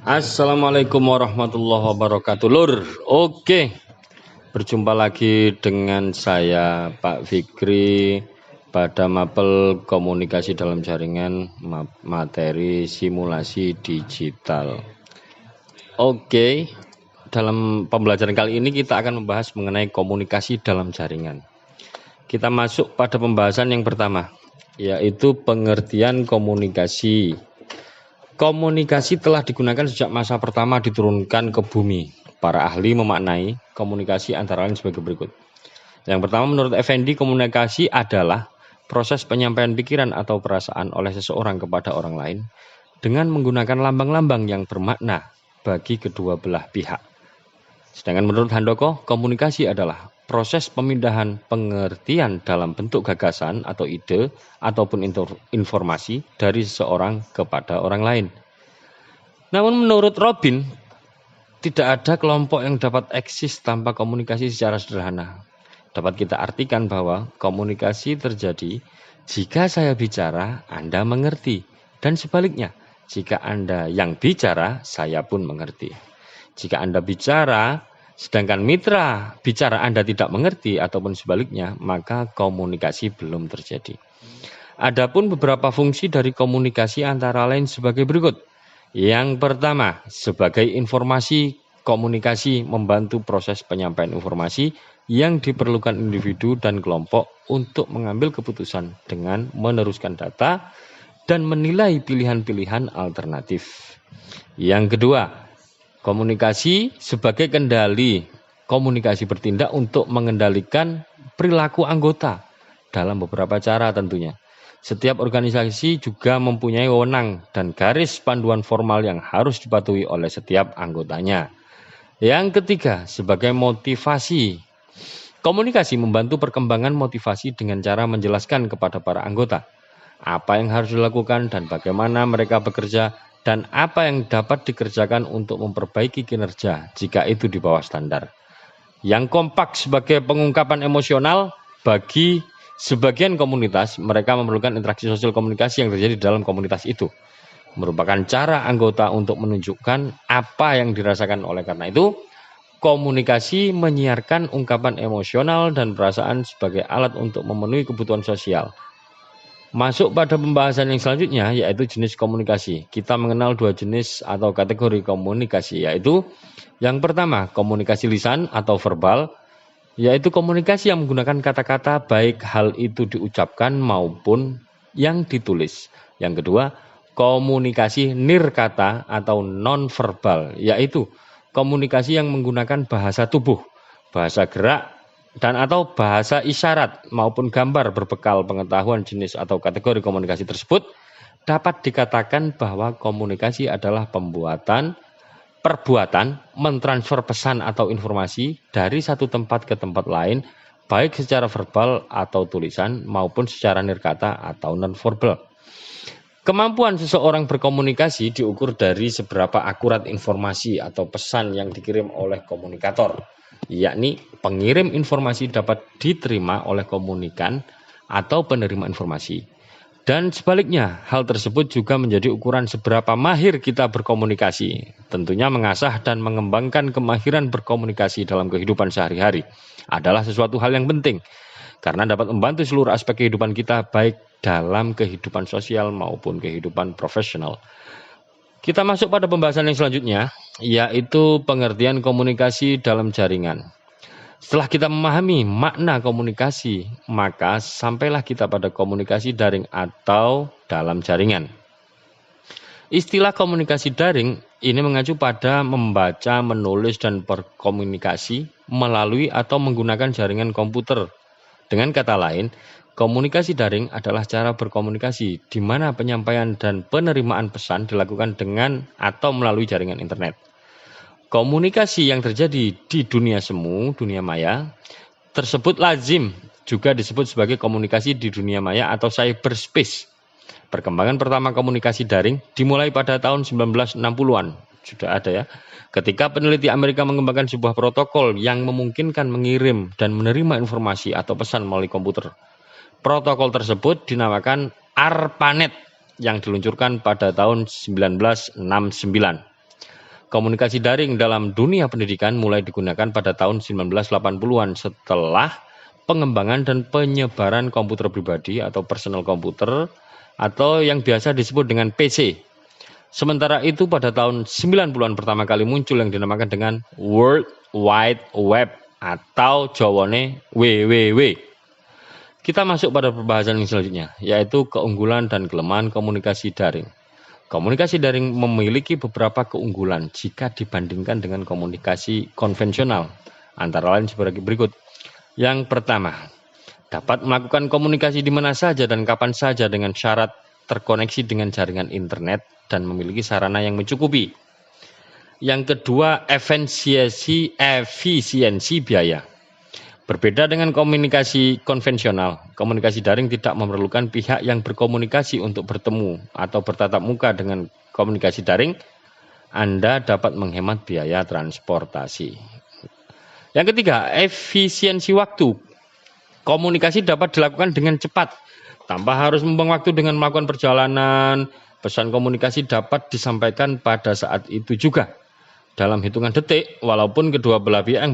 Assalamualaikum warahmatullahi wabarakatuh. Lur, oke. Berjumpa lagi dengan saya Pak Fikri pada mapel komunikasi dalam jaringan materi simulasi digital. Oke. Dalam pembelajaran kali ini kita akan membahas mengenai komunikasi dalam jaringan. Kita masuk pada pembahasan yang pertama, yaitu pengertian komunikasi. Komunikasi telah digunakan sejak masa pertama diturunkan ke bumi. Para ahli memaknai komunikasi antara lain sebagai berikut. Yang pertama, menurut Effendi, komunikasi adalah proses penyampaian pikiran atau perasaan oleh seseorang kepada orang lain dengan menggunakan lambang-lambang yang bermakna bagi kedua belah pihak. Sedangkan menurut Handoko, komunikasi adalah proses pemindahan pengertian dalam bentuk gagasan atau ide ataupun informasi dari seseorang kepada orang lain. Namun menurut Robin, tidak ada kelompok yang dapat eksis tanpa komunikasi secara sederhana. Dapat kita artikan bahwa komunikasi terjadi jika saya bicara, Anda mengerti. Dan sebaliknya, jika Anda yang bicara, saya pun mengerti. Jika Anda bicara, sedangkan mitra bicara Anda tidak mengerti ataupun sebaliknya, maka komunikasi belum terjadi. Adapun beberapa fungsi dari komunikasi antara lain sebagai berikut. Yang pertama, sebagai informasi, komunikasi membantu proses penyampaian informasi yang diperlukan individu dan kelompok untuk mengambil keputusan dengan meneruskan data dan menilai pilihan-pilihan alternatif. Yang kedua, komunikasi sebagai kendali. Komunikasi bertindak untuk mengendalikan perilaku anggota dalam beberapa cara tentunya. Setiap organisasi juga mempunyai wewenang dan garis panduan formal yang harus dipatuhi oleh setiap anggotanya. Yang ketiga, sebagai motivasi. Komunikasi membantu perkembangan motivasi dengan cara menjelaskan kepada para anggota apa yang harus dilakukan dan bagaimana mereka bekerja dan apa yang dapat dikerjakan untuk memperbaiki kinerja jika itu di bawah standar. Yang kompak sebagai pengungkapan emosional bagi sebagian komunitas, mereka memerlukan interaksi sosial komunikasi yang terjadi dalam komunitas itu. Merupakan cara anggota untuk menunjukkan apa yang dirasakan. Oleh karena itu, komunikasi menyiarkan ungkapan emosional dan perasaan sebagai alat untuk memenuhi kebutuhan sosial. Masuk pada pembahasan yang selanjutnya, yaitu jenis komunikasi. Kita mengenal dua jenis atau kategori komunikasi, yaitu yang pertama, komunikasi lisan atau verbal, yaitu komunikasi yang menggunakan kata-kata baik hal itu diucapkan maupun yang ditulis. Yang kedua, komunikasi nirkata atau nonverbal, yaitu komunikasi yang menggunakan bahasa tubuh, bahasa gerak, dan atau bahasa isyarat maupun gambar berbekal pengetahuan jenis atau kategori komunikasi tersebut. Dapat dikatakan bahwa komunikasi adalah perbuatan mentransfer pesan atau informasi dari satu tempat ke tempat lain, baik secara verbal atau tulisan maupun secara nirkata atau nonverbal. Kemampuan seseorang berkomunikasi diukur dari seberapa akurat informasi atau pesan yang dikirim oleh komunikator, yakni pengirim informasi dapat diterima oleh komunikan atau penerima informasi. Dan sebaliknya, hal tersebut juga menjadi ukuran seberapa mahir kita berkomunikasi. Tentunya mengasah dan mengembangkan kemahiran berkomunikasi dalam kehidupan sehari-hari adalah sesuatu hal yang penting, karena dapat membantu seluruh aspek kehidupan kita, baik dalam kehidupan sosial maupun kehidupan profesional. Kita masuk pada pembahasan yang selanjutnya, yaitu pengertian komunikasi dalam jaringan. Setelah kita memahami makna komunikasi, maka sampailah kita pada komunikasi daring atau dalam jaringan. Istilah komunikasi daring ini mengacu pada membaca, menulis, dan berkomunikasi melalui atau menggunakan jaringan komputer. Dengan kata lain, komunikasi daring adalah cara berkomunikasi di mana penyampaian dan penerimaan pesan dilakukan dengan atau melalui jaringan internet. Komunikasi yang terjadi di dunia semu, dunia maya, tersebut lazim juga disebut sebagai komunikasi di dunia maya atau cyberspace. Perkembangan pertama komunikasi daring dimulai pada tahun 1960-an, sudah ada ya, ketika peneliti Amerika mengembangkan sebuah protokol yang memungkinkan mengirim dan menerima informasi atau pesan melalui komputer. Protokol tersebut dinamakan ARPANET, yang diluncurkan pada tahun 1969. Komunikasi daring dalam dunia pendidikan mulai digunakan pada tahun 1980-an setelah pengembangan dan penyebaran komputer pribadi atau personal komputer atau yang biasa disebut dengan PC. Sementara itu pada tahun 90-an pertama kali muncul yang dinamakan dengan World Wide Web atau jawane WWW. Kita masuk pada pembahasan yang selanjutnya, yaitu keunggulan dan kelemahan komunikasi daring. Komunikasi daring memiliki beberapa keunggulan jika dibandingkan dengan komunikasi konvensional, antara lain sebagai berikut. Yang pertama, dapat melakukan komunikasi di mana saja dan kapan saja dengan syarat terkoneksi dengan jaringan internet dan memiliki sarana yang mencukupi. Yang kedua, efisiensi biaya. Berbeda dengan komunikasi konvensional, komunikasi daring tidak memerlukan pihak yang berkomunikasi untuk bertemu atau bertatap muka. Dengan komunikasi daring, Anda dapat menghemat biaya transportasi. Yang ketiga, efisiensi waktu. Komunikasi dapat dilakukan dengan cepat, tanpa harus membuang waktu dengan melakukan perjalanan. Pesan komunikasi dapat disampaikan pada saat itu juga, dalam hitungan detik, walaupun kedua belah pihak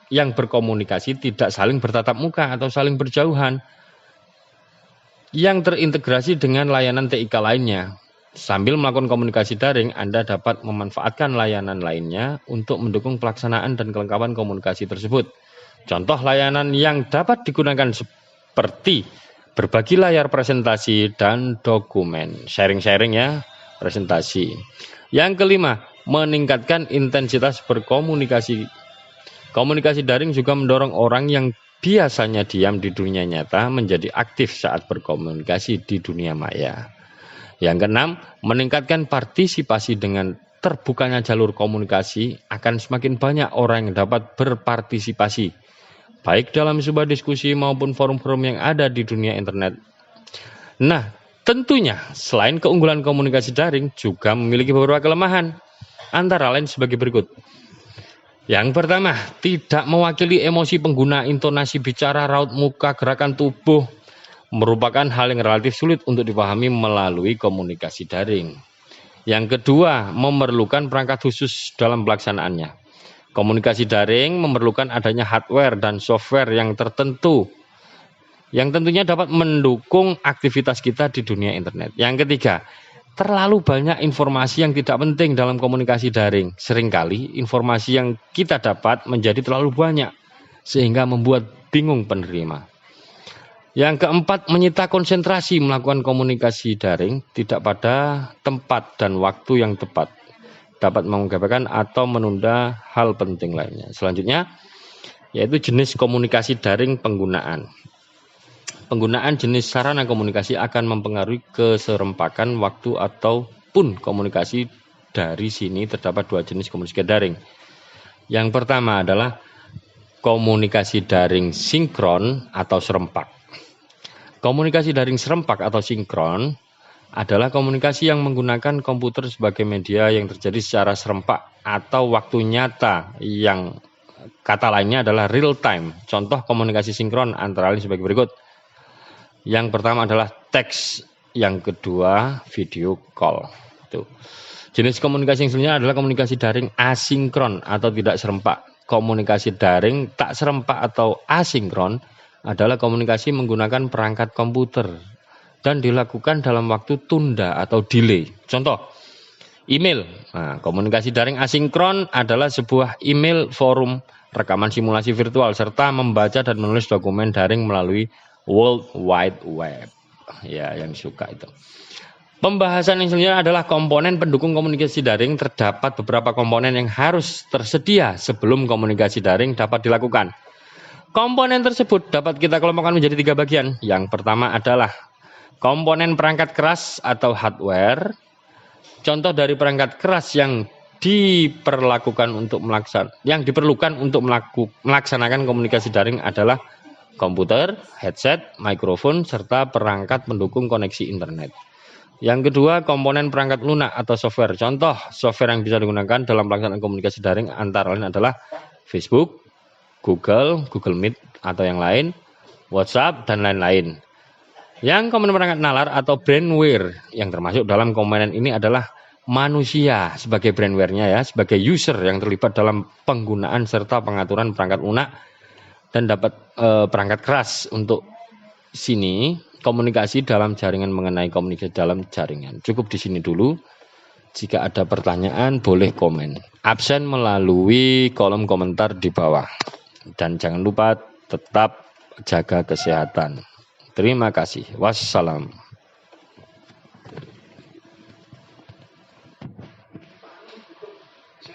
yang berkomunikasi tidak saling bertatap muka atau saling berjauhan. Yang terintegrasi dengan layanan TIK lainnya. Sambil melakukan komunikasi daring, Anda dapat memanfaatkan layanan lainnya untuk mendukung pelaksanaan dan kelengkapan komunikasi tersebut. Contoh layanan yang dapat digunakan seperti berbagi layar presentasi dan dokumen. Sharing-sharing ya, presentasi. Yang kelima, meningkatkan intensitas berkomunikasi. Komunikasi daring juga mendorong orang yang biasanya diam di dunia nyata menjadi aktif saat berkomunikasi di dunia maya. Yang keenam, meningkatkan partisipasi. Dengan terbukanya jalur komunikasi, akan semakin banyak orang yang dapat berpartisipasi, baik dalam sebuah diskusi maupun forum-forum yang ada di dunia internet. Nah, tentunya selain keunggulan komunikasi daring juga memiliki beberapa kelemahan, antara lain sebagai berikut. Yang pertama, tidak mewakili emosi pengguna. Intonasi bicara, raut muka, gerakan tubuh merupakan hal yang relatif sulit untuk dipahami melalui komunikasi daring. Yang kedua, memerlukan perangkat khusus dalam pelaksanaannya. Komunikasi daring memerlukan adanya hardware dan software yang tertentu, yang tentunya dapat mendukung aktivitas kita di dunia internet. Yang ketiga, terlalu banyak informasi yang tidak penting dalam komunikasi daring. Seringkali informasi yang kita dapat menjadi terlalu banyak, sehingga membuat bingung penerima. Yang keempat, menyita konsentrasi. Melakukan komunikasi daring tidak pada tempat dan waktu yang tepat, dapat mengabaikan atau menunda hal penting lainnya. Selanjutnya, yaitu jenis komunikasi daring penggunaan. Penggunaan jenis sarana komunikasi akan mempengaruhi keserempakan waktu ataupun komunikasi. Dari sini terdapat dua jenis komunikasi daring. Yang pertama adalah komunikasi daring sinkron atau serempak. Komunikasi daring serempak atau sinkron adalah komunikasi yang menggunakan komputer sebagai media yang terjadi secara serempak atau waktu nyata, yang kata lainnya adalah real time. Contoh komunikasi sinkron antara lain sebagai berikut. Yang pertama adalah teks, yang kedua video call. Tuh. Jenis komunikasi yang selanjutnya adalah komunikasi daring asinkron atau tidak serempak. Komunikasi daring tak serempak atau asinkron adalah komunikasi menggunakan perangkat komputer dan dilakukan dalam waktu tunda atau delay. Contoh, email. Nah, komunikasi daring asinkron adalah sebuah email, forum, rekaman simulasi virtual, serta membaca dan menulis dokumen daring melalui World Wide Web. Ya, yang suka itu. Pembahasan yang selanjutnya adalah komponen pendukung komunikasi daring. Terdapat beberapa komponen yang harus tersedia sebelum komunikasi daring dapat dilakukan. Komponen tersebut dapat kita kelompokkan menjadi 3 bagian. Yang pertama adalah komponen perangkat keras atau hardware. Contoh dari perangkat keras yang diperlukan untuk melaksanakan komunikasi daring adalah komputer, headset, mikrofon, serta perangkat pendukung koneksi internet. Yang kedua, komponen perangkat lunak atau software. Contoh software yang bisa digunakan dalam pelaksanaan komunikasi daring antara lain adalah Facebook, Google Meet atau yang lain, WhatsApp, dan lain-lain. Yang komponen perangkat nalar atau brainware yang termasuk dalam komponen ini adalah manusia sebagai brainware-nya ya, sebagai user yang terlibat dalam penggunaan serta pengaturan perangkat lunak dan dapat perangkat keras untuk sini komunikasi dalam jaringan mengenai komunikasi dalam jaringan. Cukup di sini dulu. Jika ada pertanyaan boleh komen. Absen melalui kolom komentar di bawah. Dan jangan lupa tetap jaga kesehatan. Terima kasih. Wassalam.